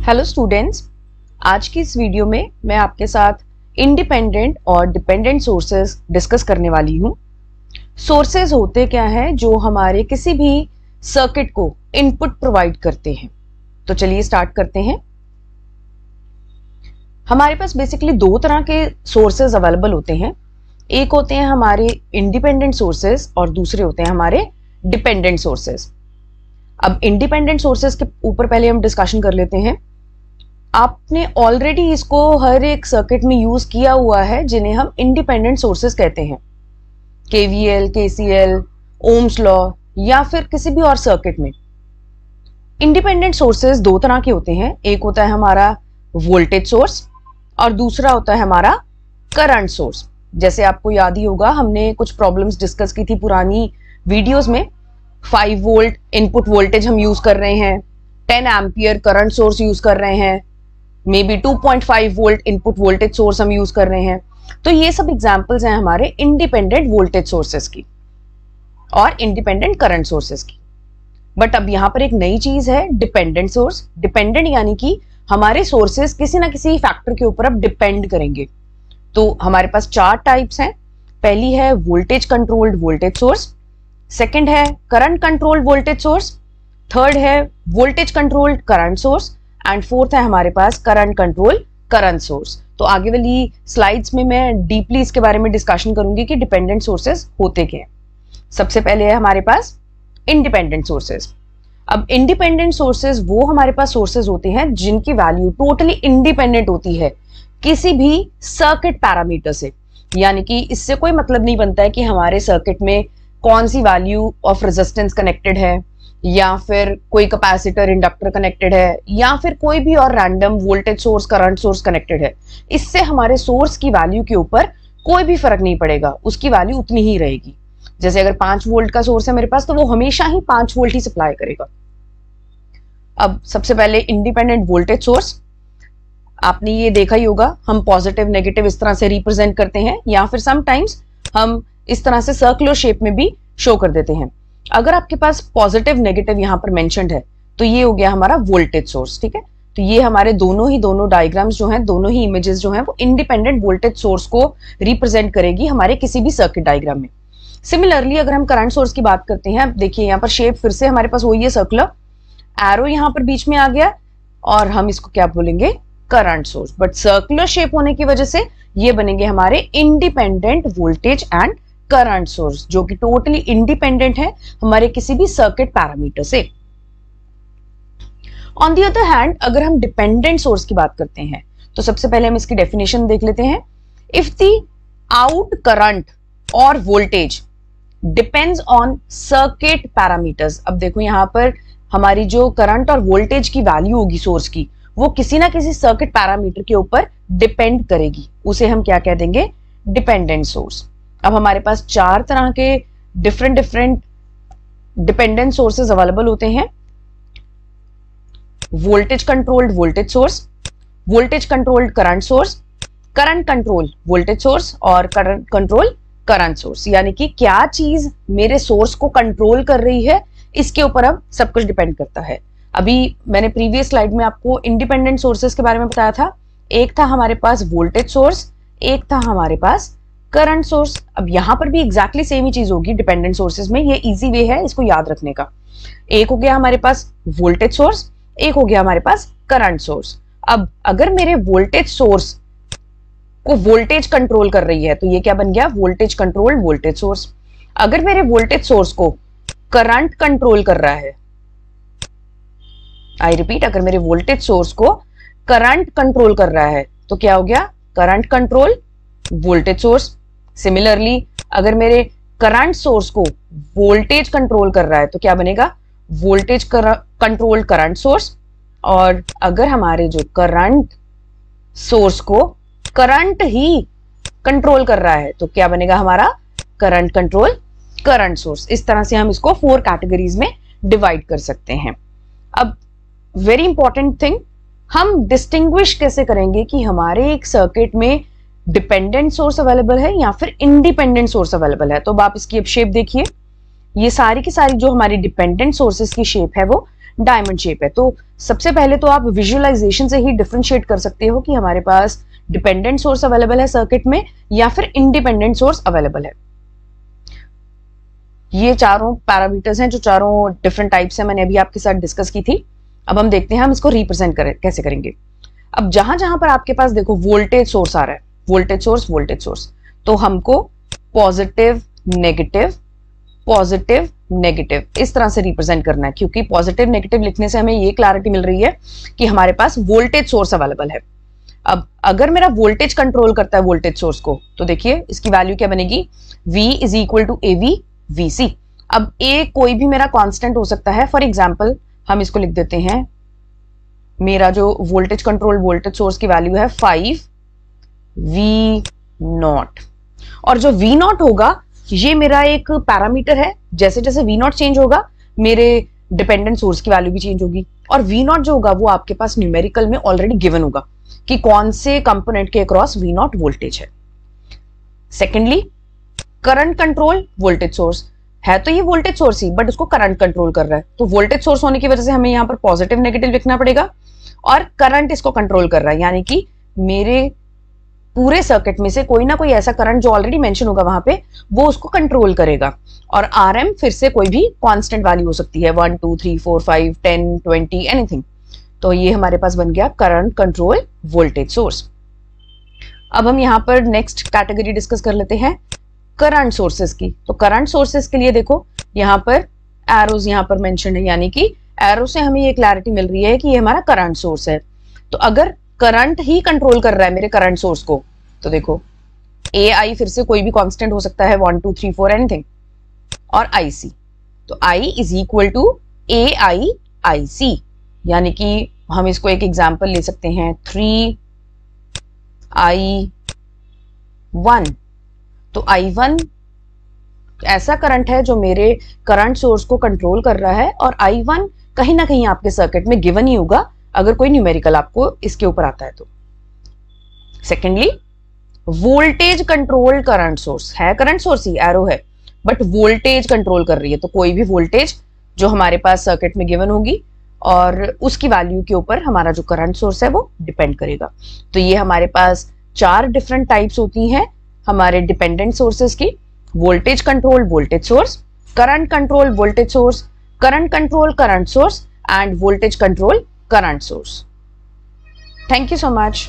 Hello students, आज की इस वीडियो में मैं आपके साथ इंडिपेंडेंट और डिपेंडेंट सोर्सेज डिस्कस करने वाली हूँ। सोर्सेज होते क्या हैं जो हमारे किसी भी सर्किट को इनपुट प्रोवाइड करते हैं। तो चलिए स्टार्ट करते हैं। हमारे पास बेसिकली दो तरह के सोर्सेज अवेलेबल होते हैं। एक होते हैं हमारे इंडिपेंडेंट सोर्सेज और दूसरे होते हैं हमारे डिपेंडेंट सोर्सेज। अब इंडिपेंडेंट सोर्सेज के ऊपर पहले हम डिस्कशन कर लेते हैं। आपने ऑलरेडी इसको हर एक सर्किट में यूज किया हुआ है, जिन्हें हम इंडिपेंडेंट सोर्सेज कहते हैं। केवीएल, केसीएल, ओम्स लॉ या फिर किसी भी और सर्किट में इंडिपेंडेंट सोर्सेज दो तरह के होते हैं। एक होता है हमारा वोल्टेज सोर्स और दूसरा होता है हमारा करंट सोर्स। जैसे आपको याद ही होगा, हमने कुछ प्रॉब्लम्स डिस्कस की थी पुरानी वीडियोस में। 5 वोल्ट इनपुट वोल्टेज हम यूज कर रहे हैं, 10 एम्पियर करंट सोर्स यूज कर रहे हैं, may be 2.5 volt input voltage source हम यूज कर रहे हैं। तो ये सब एग्जांपल्स हैं हमारे इंडिपेंडेंट वोल्टेज सोर्सेस की और इंडिपेंडेंट करंट सोर्सेस की। बट अब यहां पर एक नई चीज है, डिपेंडेंट सोर्स। डिपेंडेंट यानी कि हमारे सोर्सेस किसी ना किसी फैक्टर के ऊपर अब डिपेंड करेंगे। तो हमारे पास 4 टाइप्स हैं। पहली है voltage controlled voltage source, second है current controlled voltage source, third है voltage controlled current source and fourth है हमारे पास करंट कंट्रोल करंट सोर्स। तो आगे वाली स्लाइड्स में मैं डीपली इसके बारे में डिस्कशन करूंगी कि डिपेंडेंट सोर्सेज होते क्या हैं। सबसे पहले है हमारे पास इंडिपेंडेंट सोर्सेज। अब इंडिपेंडेंट सोर्सेज वो हमारे पास सोर्सेज होते हैं जिनकी वैल्यू टोटली इंडिपेंडेंट होती है किसी भी सर्किट पैरामीटर से। यानी कि इससे कोई मतलब नहीं बनता है कि हमारे सर्किट में कौन सी वैल्यू ऑफ रेजिस्टेंस कनेक्टेड है, या फिर कोई कैपेसिटर इंडक्टर कनेक्टेड है, या फिर कोई भी और random voltage source current source connected है। इससे हमारे सोर्स की वैल्यू के ऊपर कोई भी फर्क नहीं पड़ेगा, उसकी वैल्यू उतनी ही रहेगी। जैसे अगर 5 वोल्ट का सोर्स है मेरे पास, तो वो हमेशा ही 5 वोल्ट ही सप्लाई करेगा। अब सबसे पहले इंडिपेंडेंट वोल्टेज सोर्स, आपने ये देखा ही होगा, हम पॉजिटिव नेगेटिव इस तरह से रिप्रेजेंट करते हैं, या फिर समटाइम्स हम इस तरह से सर्कुलर शेप में भी शो कर देते हैं। अगर आपके पास पॉजिटिव नेगेटिव यहां पर मेंशन्ड है तो ये हो गया हमारा वोल्टेज सोर्स। ठीक है, तो ये हमारे दोनों डायग्राम्स जो हैं, दोनों ही इमेजेस जो हैं, वो इंडिपेंडेंट वोल्टेज सोर्स को रिप्रेजेंट करेगी हमारे किसी भी सर्किट डायग्राम में। सिमिलरली अगर हम करंट सोर्स की बात करते हैं, देखिए यहाँ पर शेप फिर से हमारे पास वही है, सर्कुलर एरो यहाँ पर बीच में आ गया और हम इसको क्या बोलेंगे, current source. But circular shape होने की वजह से ये बनेंगे हमारे independent voltage and current source, जो कि टोटली इंडिपेंडेंट है हमारे किसी भी सर्किट पैरामीटर से। ऑन द अदर हैंड अगर हम डिपेंडेंट सोर्स की बात करते हैं तो सबसे पहले हम इसकी डेफिनेशन देख लेते हैं। इफ द आउट करंट और voltage depends on circuit parameters. अब देखो यहां पर हमारी जो करंट और वोल्टेज की वैल्यू होगी सोर्स की, वो किसी ना किसी सर्किट पैरामीटर के ऊपर डिपेंड करेगी, उसे हम क्या कह देंगे, डिपेंडेंट सोर्स। अब हमारे पास 4 तरह के डिफरेंट डिपेंडेंट सोर्सेज अवेलेबल होते हैं। Voltage controlled voltage source, voltage controlled current source, current control voltage source और करंट कंट्रोल करंट सोर्स। यानी कि क्या चीज मेरे सोर्स को कंट्रोल कर रही है, इसके ऊपर अब सब कुछ डिपेंड करता है। अभी मैंने प्रीवियस स्लाइड में आपको इंडिपेंडेंट सोर्सेज के बारे में बताया था। एक था हमारे पास वोल्टेज सोर्स, एक था हमारे पास करंट सोर्स। अब यहां पर भी एग्जैक्टली सेम ही चीज होगी डिपेंडेंट सोर्सेज में। ये इजी वे है इसको याद रखने का। एक हो गया हमारे पास वोल्टेज सोर्स, एक हो गया हमारे पास करंट सोर्स। अब अगर मेरे वोल्टेज सोर्स को वोल्टेज कंट्रोल कर रही है तो ये क्या बन गया, वोल्टेज कंट्रोल्ड वोल्टेज सोर्स। अगर मेरे वोल्टेज सोर्स को करंट कंट्रोल कर रहा है, आई रिपीट, अगर मेरे वोल्टेज सोर्स को करंट कंट्रोल कर रहा है तो क्या हो गया, current control voltage source. Similarly अगर मेरे करंट सोर्स को वोल्टेज कंट्रोल कर रहा है तो क्या बनेगा, वोल्टेज कंट्रोल करंट सोर्स। और अगर हमारे जो करंट सोर्स को करंट ही कंट्रोल कर रहा है तो क्या बनेगा हमारा, करंट कंट्रोल करंट सोर्स। इस तरह से हम इसको 4 कैटेगरीज में डिवाइड कर सकते हैं। अब वेरी इंपॉर्टेंट थिंग, हम डिस्टिंग्विश कैसे करेंगे कि हमारे एक सर्किट में डिपेंडेंट सोर्स अवेलेबल है या फिर इंडिपेंडेंट सोर्स अवेलेबल है। तो आप इसकी अब शेप देखिए, ये सारी की सारी जो हमारी डिपेंडेंट सोर्सेस की शेप है वो डायमंड शेप है। तो सबसे पहले तो आप विजुअलाइजेशन से ही डिफरेंशिएट कर सकते हो कि हमारे पास डिपेंडेंट सोर्स अवेलेबल है सर्किट में या फिर इंडिपेंडेंट सोर्स अवेलेबल है। ये चारों पैरामीटर्स हैं जो चारों डिफरेंट टाइप्स हैं, मैंने अभी आपके साथ डिस्कस की थी। अब हम देखते हैं हम इसको रिप्रेजेंट कैसे करेंगे। अब जहां जहां पर आपके पास देखो वोल्टेज सोर्स आ रहा है, वोल्टेज सोर्स, तो हमको पॉजिटिव नेगेटिव पॉजिटिव नेगेटिव इस तरह से रिप्रेजेंट करना है, क्योंकि पॉजिटिव नेगेटिव लिखने से हमें ये क्लैरिटी मिल रही है कि हमारे पास वोल्टेज सोर्स अवेलेबल है। अब अगर मेरा वोल्टेज कंट्रोल करता है वोल्टेज सोर्स को, तो देखिए इसकी वैल्यू क्या बनेगी, V is equal to AV VC। अब A कोई भी मेरा कांस्टेंट हो सकता है। फॉर एग्जांपल हम इसको लिख देते हैं, मेरा जो वोल्टेज कंट्रोल वोल्टेज सोर्स की वैल्यू है 5V0, और जो V0 होगा ये मेरा एक पैरामीटर है। जैसे जैसे V0 चेंज होगा मेरे डिपेंडेंट सोर्स की वैल्यू भी चेंज होगी, और V0 जो होगा वो आपके पास न्यूमेरिकल में ऑलरेडी गिवन होगा कि कौन से कंपोनेंट के अक्रॉस V0 वोल्टेज है। Secondly, current control voltage source है, तो ये वोल्टेज सोर्स ही बट उसको करंट कंट्रोल कर रहा है, तो वोल्टेज सोर्स होने की वजह से हमें यहाँ पर पॉजिटिव नेगेटिव लिखना पड़ेगा, और करंट इसको कंट्रोल कर रहा है, यानी कि मेरे पूरे सर्किट में से कोई ना कोई ऐसा करंट जो ऑलरेडी मेंशन होगा वहां पे वो उसको कंट्रोल करेगा। और RM फिर से कोई भी कांस्टेंट वैल्यू हो सकती है, 1 2 3 4 5 10 20 एनीथिंग। तो ये हमारे पास बन गया करंट कंट्रोल वोल्टेज सोर्स। अब हम यहाँ पर नेक्स्ट कैटेगरी डिस्कस कर लेते हैं करंट सोर्सेस की। तो करंट सोर्सेस के लिए देखो यहाँ पर एरोज यहाँ पर मेंशन है, यानी कि एरो से हमें ये क्लैरिटी मिल रही है कि ये हमारा करंट सोर्स है। तो अगर करंट ही कंट्रोल कर रहा है मेरे करंट सोर्स को, तो देखो AI फिर से कोई भी कांस्टेंट हो सकता है, 1 2 3 4 एनीथिंग, और IC, तो I is equal to AI IC, यानी कि हम इसको एक एग्जांपल ले सकते हैं 3I1। तो I1 ऐसा करंट है जो मेरे करंट सोर्स को कंट्रोल कर रहा है, और I1 कहीं ना कहीं आपके सर्किट में गिवन ही होगा अगर कोई न्यूमेरिकल आपको इसके ऊपर आता है तो। Secondly, voltage control current source है, करंट सोर्स ही एरो है बट वोल्टेज कंट्रोल कर रही है, तो कोई भी वोल्टेज जो हमारे पास सर्किट में गिवन होगी और उसकी वैल्यू के ऊपर हमारा जो करंट सोर्स है वो डिपेंड करेगा। तो ये हमारे पास 4 डिफरेंट टाइप्स होती हैं हमारे डिपेंडेंट सोर्सेस की, voltage control voltage source, current control voltage source, current control current source, end voltage control current source. Thank you so much.